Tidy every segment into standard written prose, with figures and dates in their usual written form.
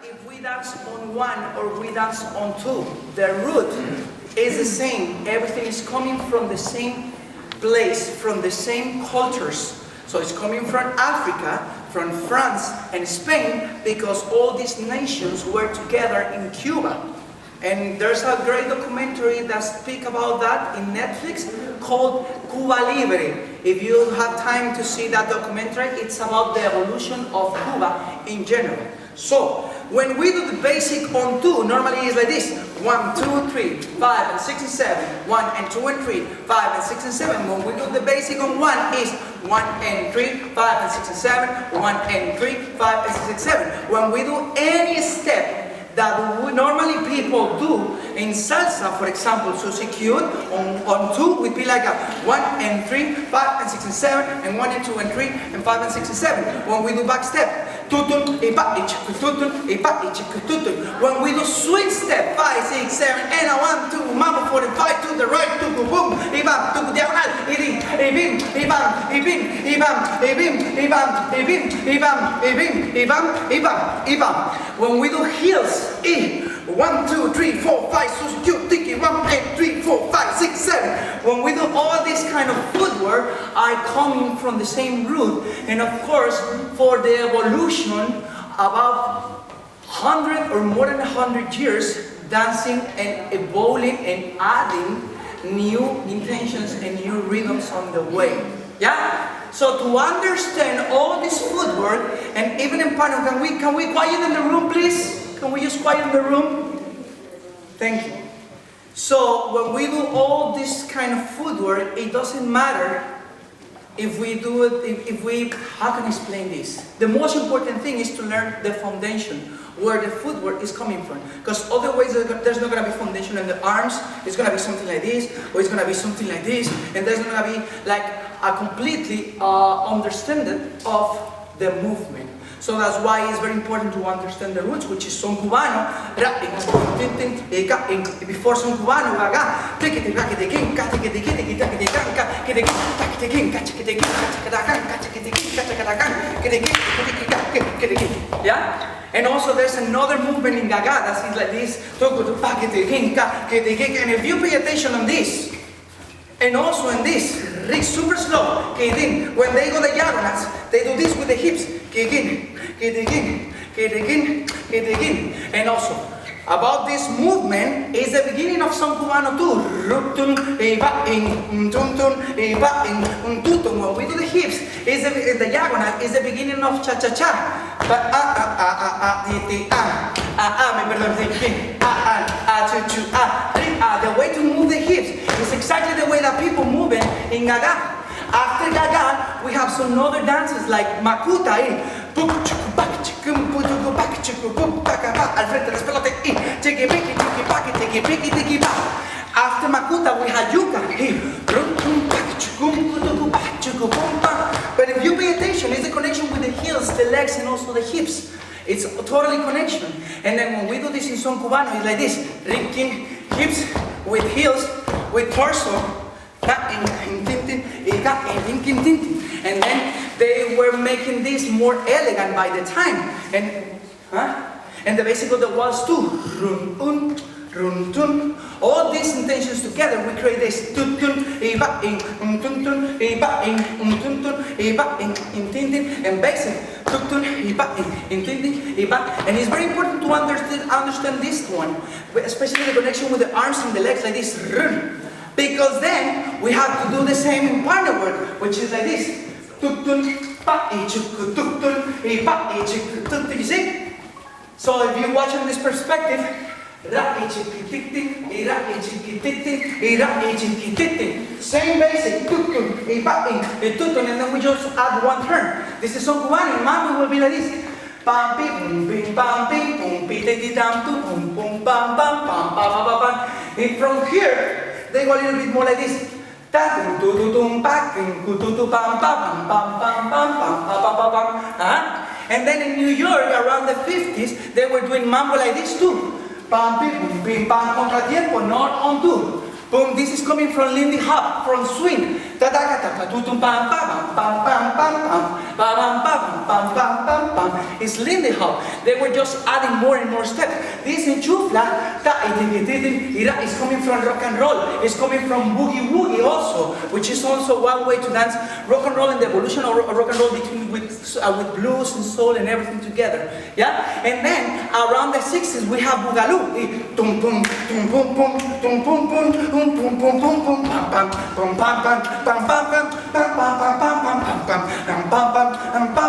if we dance on one or we dance on two, the root is the same. Everything is coming from the same place, from the same cultures. So it's coming from Africa, from France and Spain, because all these nations were together in Cuba. And there's a great documentary that speaks about that in Netflix called Cuba Libre. If you have time to see that documentary, it's about the evolution of Cuba in general. So, when we do the basic on two, normally it's like this. 1, 2, 3, 5 and 6 and 7. 1 and 2 and 3, 5 and 6 and 7. When we do the basic on one is 1 and 3, 5 and 6 and 7. 1 and 3, 5 and 6 and 7. When we do any step that normally people do in salsa, for example, substitute on two would be like a 1 and 3, 5 and 6 and 7, and 1 and 2 and 3, and 5 and 6 and 7. When we do back step, tutun, ipa, tutun, ipa, tutun. When we do swing step, 5, 6, 7, and a 1, 2, mambo 4 and 5 to the right, to boom, ibam, to diagonal, ibim, ibim, ibam, ibim, ibam, ibim, ibam, ibim, ibam, ibim, ibam, ibam, ibam. When we do heels, 1, 2, 3, 4, 5, substitute, tiki, 1, 3, 4, 5, 6, 7. When we do all this kind of footwork, are coming from the same root. And of course, for the evolution, about 100 or more than 100 years, dancing and evolving and adding new intentions and new rhythms on the way. Yeah? So to understand all this footwork, and even in Pano, can we quiet in the room, please? Can we just quiet in the room? Thank you. So when we do all this kind of footwork, it doesn't matter if we do it, how can I explain this? The most important thing is to learn the foundation, where the footwork is coming from. Because otherwise there's not going to be foundation in the arms, it's going to be something like this, or it's going to be something like this, and there's going to be like a completely understanding of the movement. So that's why it's very important to understand the roots, which is son cubano. Before son cubano, yeah? And also there's another movement in Gaga that is like this. And if you pay attention on this, and also in this, super slow, when they go the diagonals, they do this with the hips, and also, about this movement is the beginning of son cubano too. When we do the hips, is the diagonal is the beginning of cha-cha-cha. The way to move the hips is exactly the way that people move it in Gaga. After Gaga, we have some other dances like Makuta. After Makuta, we had Yuka. But if you pay attention, it's a connection with the heels, the legs, and also the hips. It's a totally connection. And then when we do this in son cubano, it's like this. Hips with heels, with torso. And then they were making this more elegant by the time. And the basic of the waltz too. Run, tun. All these intentions together, we create this. And basic. And it's very important to understand this one, especially the connection with the arms and the legs like this. Because then we have to do the same in partner work, which is like this. You see? So if you watch from this perspective, same basic, and then we just add one turn. This is son cubano, Mambo will be like this. And from here, they go a little bit more like this. And then in New York, around the 50s, they were doing mambo like this too. Contratiempo, not on2. Boom, this is coming from Lindy Hop, from swing. ta ta ta ta tutum pam pam pam pam pam pam pam pam pam pam pam pam. It's Lindy Hop. They were just adding more and more steps. This enchufla is coming from rock and roll. It's coming from boogie woogie also, which is also one way to dance rock and roll and the evolution of rock and roll between with blues and soul and everything together. Yeah, and then around the 60s we have boogaloo. Tum pum tum pum pum tum pum pum tum pum pum pum pum pam pam pam pam pam pam pam pam pam pam pam pam pam pam pam pam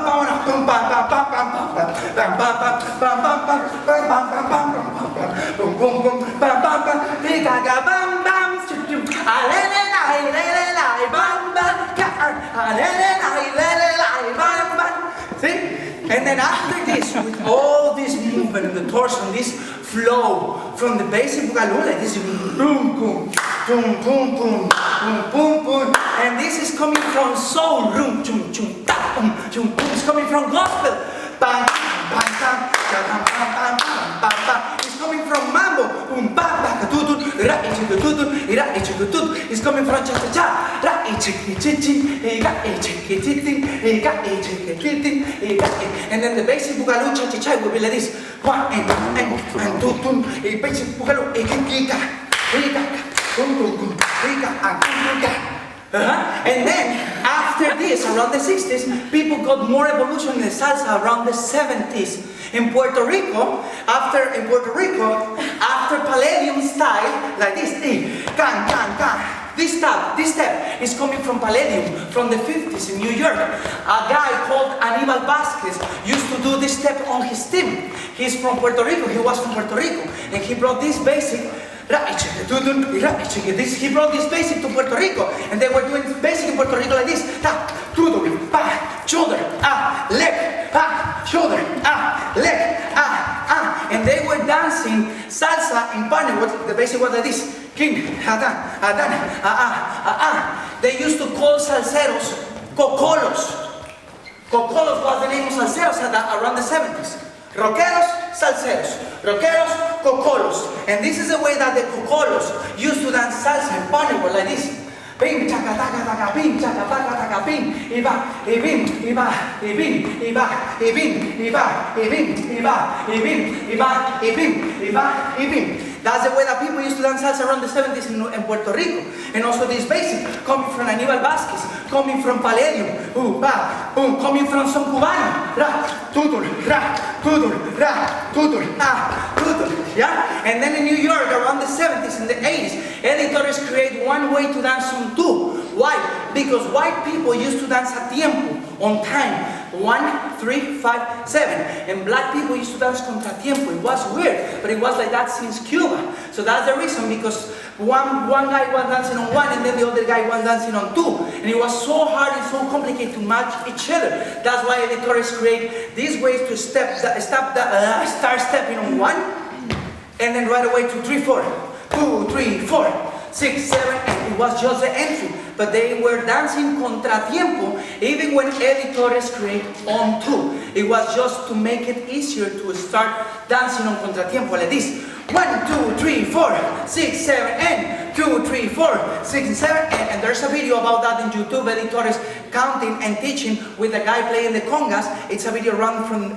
pam pam See? And then after this, with all this movement in the torso and this flow from the basic boogaloo, like this, boom, boom, boom, boom, boom, boom, boom, boom, and this is coming from soul, room, chum, chum, ta, chum, chum. It's coming from gospel, bang, bang, bang, bang, bang, bang, bang, bang. It's coming from mambo, boom, bang, bang, tutut, ra, tutut, ra, tutut. It's coming from cha cha cha, ra, chichi, ga, chichi, ga, chichi, and then the basic boogaloo cha cha cha will be like this. One and two, a basic boogaloo, and then after this, around the 60s, people got more evolution in the salsa around the 70s. In Puerto Rico, after Palladium style, like this, can. This step is coming from Palladium, from the 50s in New York. A guy called Aníbal Vázquez used to do this step on his team. He's from Puerto Rico, he was from Puerto Rico, and he brought this basic, he brought this basic to Puerto Rico, and they were doing basic in Puerto Rico like this, shoulder, leg, shoulder, leg, and they were dancing salsa in partner. The basic was like this. They used to call salseros cocolos. Cocolos was the name of salseros around the 70s. Rockeros, salseros. Rockeros, cocolos. And this is the way that the cocolos used to dance salsa in partner like this. Pim, chaca, taca, taca, pim, chaca, taca, taca, pim, y va, y bim, y va, y bim, y va, y bim, y va, y bim, y va, y bim, y va, y bim, y va, y bim. That's the way that people used to dance salsa around the 70s in Puerto Rico. And also this basic, coming from Aníbal Vázquez, coming from Palladium, coming from son cubano, ra, tutur, yeah? And then in New York, around the 70s and the 80s, editors create one way to dance on two. Why? Because white people used to dance a tiempo, on time. 1, 3, 5, 7. And black people used to dance contratiempo. It was weird, but it was like that since Cuba. So that's the reason, because one guy was dancing on 1 and then the other guy was dancing on 2. And it was so hard and so complicated to match each other. That's why editors create these ways to start stepping on 1 and then right away 2, 3, 4. 2, 3, 4, 6, 7, and it was just the entry. But they were dancing contratiempo even when editors create on 2. It was just to make it easier to start dancing on contratiempo like this. 1, 2, 3, 4, 6, 7, and 2, 3, 4, 6, and 7. And there's a video about that in YouTube, editors counting and teaching with a guy playing the congas. It's a video from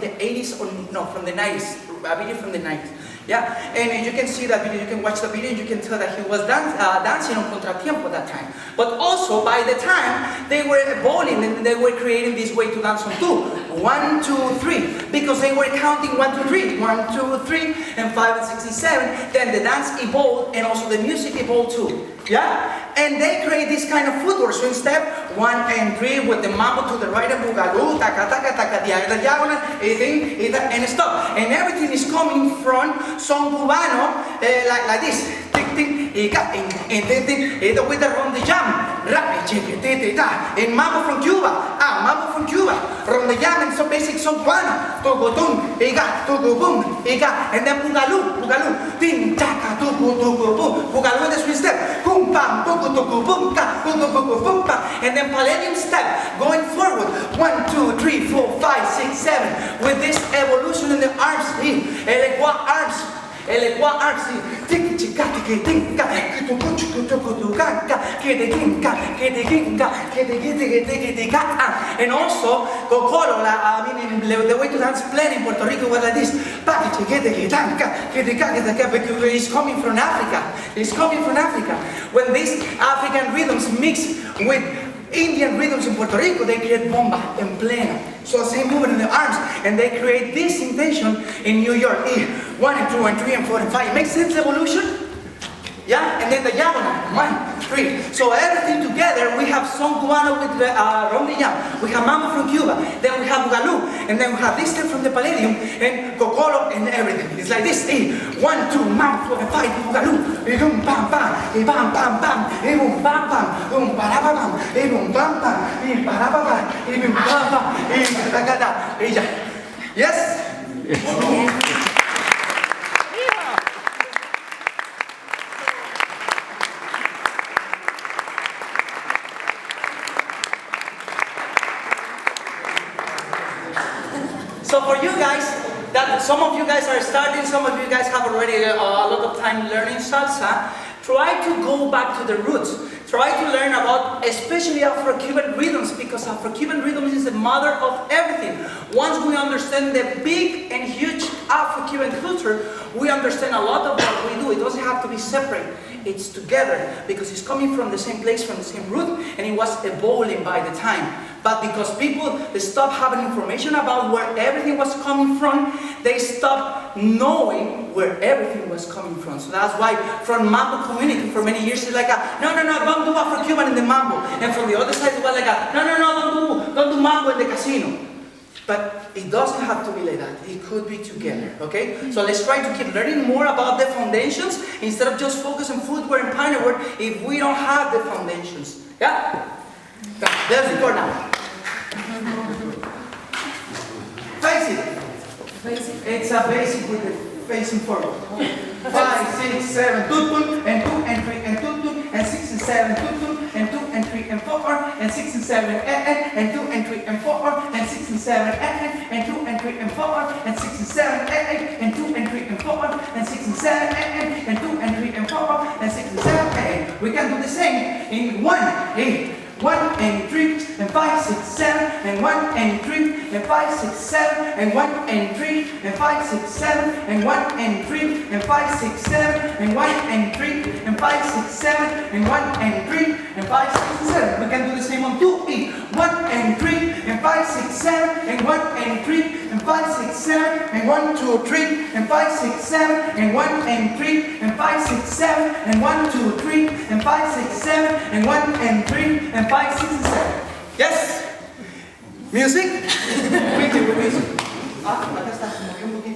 the 80s or no, from the 90s. A video from the 90s. Yeah, and you can see that video, you can watch the video, and you can tell that he was dancing on contratiempo that time. But also, by the time, they were evolving and they were creating this way to dance on 2. 1, 2, 3. Because they were counting 1, 2, 3. 1, 2, 3, and 5, and 6, and 7. Then the dance evolved, and also the music evolved too. Yeah? And they create this kind of footwork. So instead, 1 and 3 with the mambo to the right and boogaloo, taka, taka, taka, diagonal, and stop. And everything is coming from son cubano, like this. With the ronde jam. And mambo from Cuba. Mambo from Cuba. Ronde jam and so basic son cubano. Togotun, and then boogaloo. Tin, taka, boogaloo in the swing step. Boom, bam, and then Palladium step, going forward. 1, 2, 3, 4, 5, 6, 7. With this evolution in the arms, arms. el arms, and also Cocolo, I mean the way to dance plan in Puerto Rico was like this. It's coming from Africa. It's coming from Africa. When these African rhythms mix with Indian rhythms in Puerto Rico, they create bomba and plena. So same movement in the arms, and they create this intention in New York. 1 and 2 and 3 and 4 and 5. It makes sense, evolution? Yeah, and then the diagonal, 1, 3. So everything together, we have son cubano with the rondillan, we have mambo from Cuba, then we have bugalú, and then we have this step from the palladium, and cocolo, and everything. It's like this, 1, 2, mambo, 4 and 5, bugalú, boom, bam, bam, bam, bam, bam, boom, bam, bam, boom, parabam, boom, bam, bam, parabam, boom, bam, bam, yes? So for you guys, that some of you guys are starting, some of you guys have already a lot of time learning salsa, try to go back to the roots. Try to learn about especially Afro-Cuban rhythms, because Afro-Cuban rhythms is the mother of everything. Once we understand the big and huge Afro-Cuban culture, we understand a lot of what we do. It doesn't have to be separate. It's together, because it's coming from the same place, from the same root, and it was evolving by the time. But because people, they stopped having information about where everything was coming from, they stopped knowing where everything was coming from. So that's why from Mambo community for many years it's like no, don't do Afro-Cuban in the Mambo. And from the other side it was like no, don't do Mambo in the casino. But it doesn't have to be like that. It could be together, okay? So let's try to keep learning more about the foundations instead of just focusing on footwear and pioneer if we don't have the foundations. Yeah? There's the door now. Face it. It's a basic with the facing forward. 5, 6, 7, tutun, and 2 and 3 and tutun, and 6 and 7, tutun, and 2 and 3 and 4, and 6 and 7, and 2 and 3 and 4, and 6 and 7, and 2 and 3 and 4, and 6 and 7, and 2 and 3 and 4, and 6 and 7, and 2 and 3 and 4, and 6 and 7. We can do the same in 1, 8. 1 and 3 and 5, 6, 7 and 1 and 3 and 5, 6, 7 and 1 and 3 and 5, 6, 7 and 1 and 3 and 5, 6, 7 and 1 and 3 and 5, 6, 7 and 1 and 3 and 5, 6, 7. We can do the same on 2 8. 1 and 3 and 5, 6, 7 and 1 and 3 and 5, 6, 7 and 1, 2, 3 and 5, 6, 7 and 1 and 3 and 5, 6, 7 and 1, 2, 3 and 5, 6, 7 and 1 and 3 and 5, 6 and 7. Yes? Music? Quickly with music. Acá está, se movió un poquito.